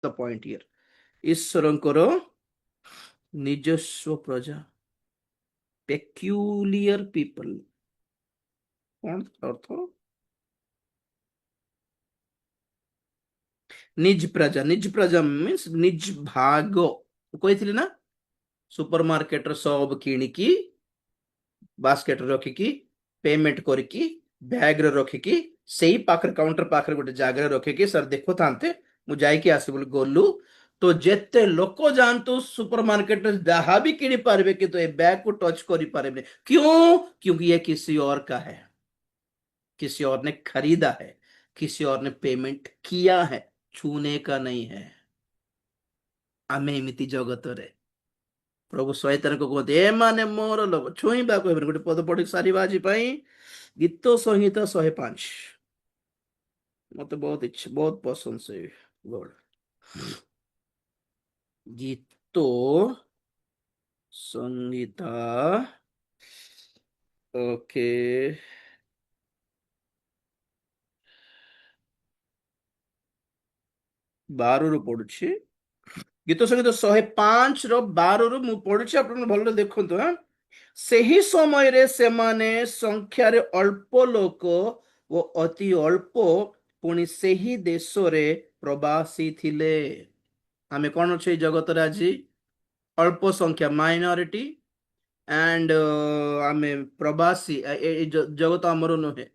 The point here ईश्वरंकर निजस्व प्रजा peculiar people कौन अर्थ निज प्रजा मीन्स निज भाग कही ना सुपर मार्केट सब किणिकी बास्केट रखिकी पेमेंट करके बैग रखिकी सेई पाखर काउंटर पाखर गोटे जगह रखिकी सर देखो थांते मु जाइकी आसी बोली गलु तो जेते लोक जातु सुपर मार्केट जहाँ भी किणी पारे कि तो ये बैग को टच कर पारे क्यों क्योंकि ये किसी और का है किसी और ने खरीदा है किसी और ने पेमेंट किया है छूने का नहीं है आमे एमिति जगत रे प्रभु शैतान को कहते ए माने मोर लोक छुईबा कहबे गोटे पद पढ़ी सारिबा आज पई गीत संहिता 105 मत बहुत इच्छा बहुत पसंद से वर्ड गीत संहिता ओके 12 ରୁ ପଢୁଛି गीत संहिता 105 ର 12 ରୁ ମୁଁ ପଢୁଛି ଆପଣ ଭଲରେ ଦେଖନ୍ତୁ ହଁ ସେହି ସମୟରେ ସେମାନେ ସଂଖ୍ୟାରେ ଅଳ୍ପ ଲୋକ ଓ ଅତି ଅଳ୍ପ ପୁଣି ସେହି ଦେଶରେ ପ୍ରବାସୀ ଥିଲେ ଆମେ କଣ ଅଛି ଜଗତରେ ଆଜି ଅଳ୍ପ ସଂଖ୍ୟା ମାଇନରିଟି एंड आमे प्रवासी जगत आमर नुहे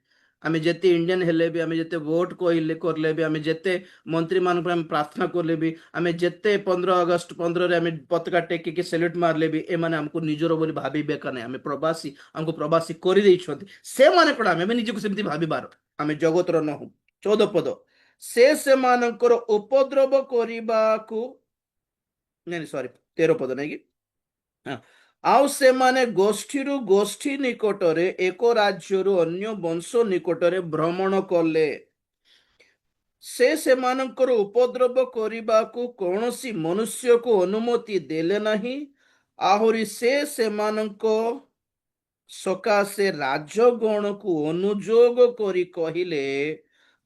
आमे जेते इंडियन हेले भी आमे जेते वोट कहले करले भी आमे जेते मंत्री मान आमे प्रार्थना करले भी आमे जेते 15 अगस्त 15 रे आमे पताका टेकी के सैल्यूट मारले भी ए माने हमको निजर बोली भाबी बेका नहीं आमे प्रवासी हमको प्रवासी करि दै छथि से माने कोड आमे निजको सेमति भाबी बार आमे जगतर न हो 14 पद से मानकर उपद्रव करिबाकू नहीं सॉरी 13 पद नहीं कि हाँ आउ से माने गोष्ठीरु गोष्ठी निकटरे एक राज्यरु अन्य वंश निकटरे भ्रमण कले से मानकर उपद्रव करिबाकू कौनसी मनुष्य को अनुमति देले नहीं आहुरी से मानको सकाशे राजगण को अनुजोग करी कहिले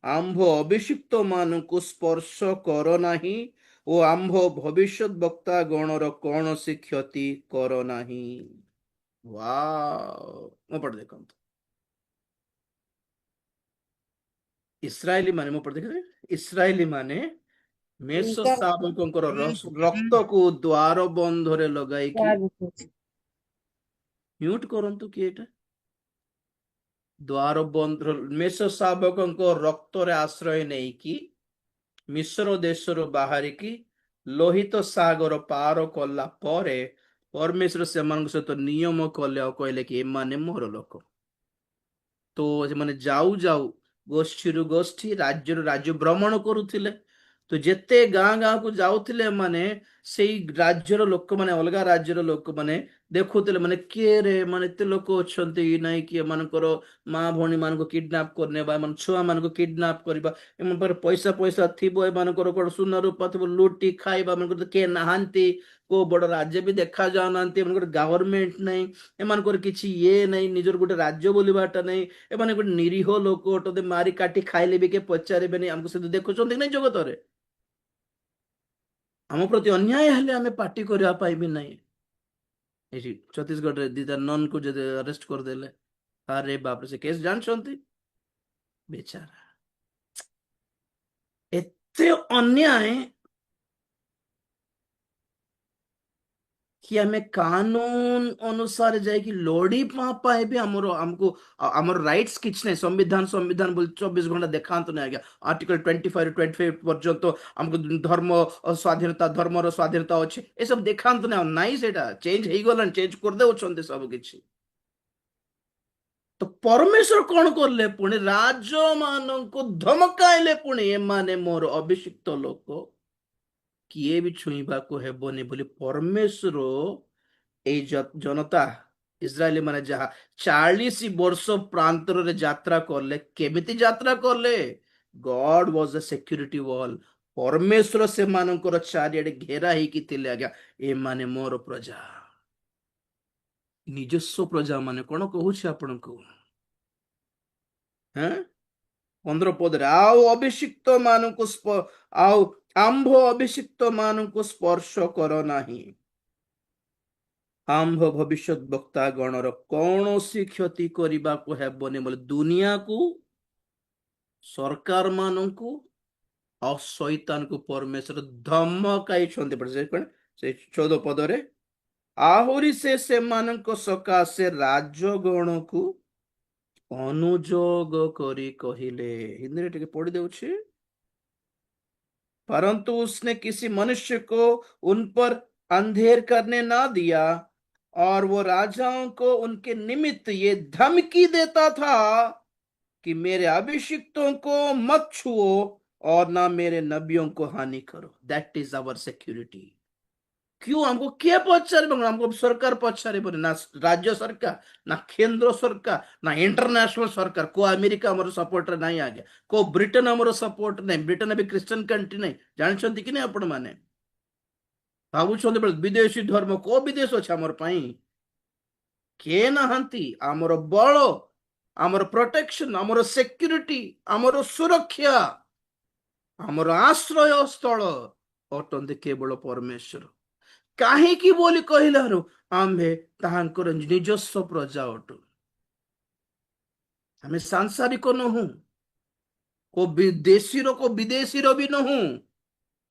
आंभ अभिषिक्त मानकु स्पर्श कर नाही ओ आंभ भविष्य वक्ता गणर कौन सी क्षति कर नाही वाह पढ़ देखो इस्राएली माने मो पढ़ देखे इस्राएली माने मेष शावकंकर रक्त को द्वार बंधरे लगाई कि म्यूट करंतु कि एटा द्वार बंध मेष शावकंको रक्त रे आश्रय नहीं कि मिश्र देशर बाहरिकी लोहित सागर पार कला परे परमेश्वर से सहित नियम कले कहले कि एमाने मोर लोक तो से जाऊ जाऊ गोष्ठी गोष्ठी राज्य राज्य भ्रमण करुले तो जेते गाँ गाँ को जाऊले माने से राज्यर लोक माने अलग राज्यर लोक माने देखुले माने किए रे माने एते लोक अच्छा नहीं कि एमानकर माँ भौणी मान किडनाप करने छुआ मान किडनाप करवा एम पैसा पैसा थी एमानकर कौन सुना रूपा थी लुटी खाइबा तो किए नहांती को बड़ राज्य भी देखा जाऊना गवर्नमेंट नहीं एमानकर किछि ये नहीं निजर गोटे राज्य बोलवाटा नहीं एमाने गोटे निरीह लोक तो मारी काटी खाइले भी के पचारे नहीं आमको से देखुं नहीं जगत रे आम प्रति अन्याय हेले आमे पार्टी करबा पाई भी नहीं एठी छत्तीसगढ़ रे दीदा नन को जदे अरेस्ट कर देले अरे बाप रे से केस जानछंती बेचारा एते अन्याय कि आमे कानून अनुसार जाए कि लोड़ी पाए भी हमको हमर राइट्स किछ नहीं संविधान संविधान बोल 24 घंटा देखांत नहीं आज्ञा आर्टिकल 25 25 पर्यंत हमको धर्म स्वाधीनता धर्मर स्वाधीनता अच्छे ये सब देखांत नहीं सेटा चेंज हो गलान चेंज कर दे सब किछि तो परमेश्वर कौन करले पुणी राज मान को धमकाइले पुणी एमाने मोर अभिषिक्त लोक किए भी छुईबा को हेबनी बोली परमेश्वर ए जनता इस्राएली माने जहा 40 वर्ष प्रांतर रे यात्रा करले केमिति यात्रा करले God was a security wall परमेश्वर से मानकर चारिआडे घेरा ही कि थिले आज्ञा ए माने मोर प्रजा निजस्व प्रजा माने कोन कहूछि आपन को हैं 15 पद रे आओ अभिषिक्त मानकु आओ ଆମ୍ଭ ଅଭିଷିକ୍ତ ମାନଙ୍କୁ ସ୍ପର୍ଶ କର ନାହିଁ। ଆମ୍ଭ ଭବିଷ୍ୟତ ବକ୍ତା ଗଣର କୌଣସି କ୍ଷତି କରିବାକୁ ହେବନି ବୋଲି ଦୁନିଆକୁ, ସରକାର ମାନଙ୍କୁ ଆଉ ଶୈତାନକୁ ପରମେଶ୍ୱର ଧମକାଇଛନ୍ତି। ସେ 14 ପଦରେ ଆହୁରି ସେ ସେମାନଙ୍କ ସକାଶେ ରାଜଗଣକୁ ଅନୁଯୋଗ କରି କହିଲେ। ହିନ୍ଦୀରେ ଟିକେ ପଢି ଦେଉଛି। परंतु उसने किसी मनुष्य को उन पर अंधेर करने ना दिया, और वो राजाओं को उनके निमित्त ये धमकी देता था कि मेरे अभिषिक्तों को मत छुओ और ना मेरे नबियों को हानि करो। That is our security. क्यों? हमको क्या पचारे? हमको सरकार पचारे बोले ना, राज्य सरकार ना केंद्र सरकार ना इंटरनेशनल सरकार को अमेरिका हमर सपोर्ट नहीं आ गया, को ब्रिटेन हमर सपोर्ट नहीं। ब्रिटेन भी क्रिश्चियन कंट्री नहीं, जानछंती कि नहीं आपण माने? भाबुछंती बेले विदेशी धर्म को विदेश अछि हमर पई? के नाहंती। हमर बळ, हमर प्रोटेक्शन, हमर सिक्योरिटी, हमर सुरक्षा, हमर आश्रय स्थल अटंती केवल परमेश्वर। काहेकि बोली कहलाରୁ आम्भे ताहांकर ନିଜସ୍ୱ प्रजा अटु। आमे सांसारिक नहु, को विदेशी रो को विदेशी रो भी नहु।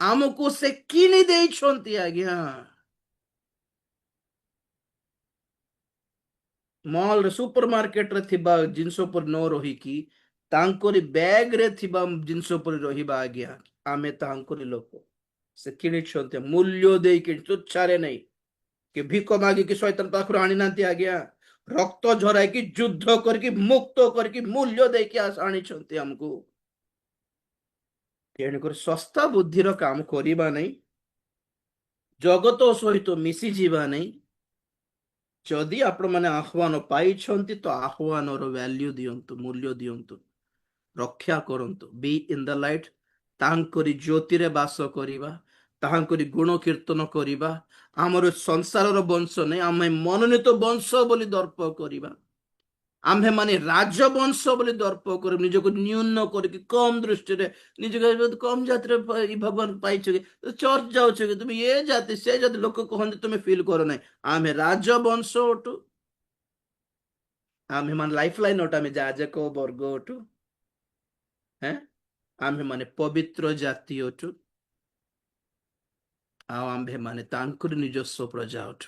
आमको से किनी ଦେଇଛନ୍ତି आज्ञा। मॉल रे, सुपर मार्केट रे थिबा जिंस पर न रही कि तांकोरी बैग रे थिबा जिंस पर रहिबा आज्ञा। आमे तांकोरी लोक से किଣିଛନ୍ତି मूल्य ଦେଇକି, ତୁଚ୍ଛାରେ नहीं कि भिक मागिकी शैतान पाखରୁ आनी नांती आज्ञा। रक्त झराइकी युद्ध करके मुक्त करके मूल्य ଦେଇକି आनीଛନ୍ତି हमको। तेणुकर सस्ता बुद्धिर काम करिबा नहीं, जगत सहित मिसी जीवा नहीं। जदि आपण माने आह्वान पाइछंती तो आह्वानर वैल्यू दियंतु, मूल्य दियंतु, रक्षा करंतु। बी इन द लाइट, तांकरी ज्योति रे बास करिबा, तांकरी गुण कीर्तन करिबा। आमर संसारर वंश नहीं, आमे मनोनीत वंश बोली दर्प करिबा। आम्भे माने राजवंश बोली दर्प कर निजको न्यून करके कम दृष्टि रे निजको कम जाति रे भगवान पाइछ कि चर्च जाउछ कि तुम ये जाति से जाति लोक कहंते तुम फील करो नहीं। आम्हे राजवंश ओटु, आम्हे मान लाइफ लाइन ओटु, आम्हे जाजक वर्ग ओटु। हैं आम्हे माने पवित्र जाति ओटु। आ आम्भे माने तांकुर ନିଜସ୍ୱ प्रजा ओटु।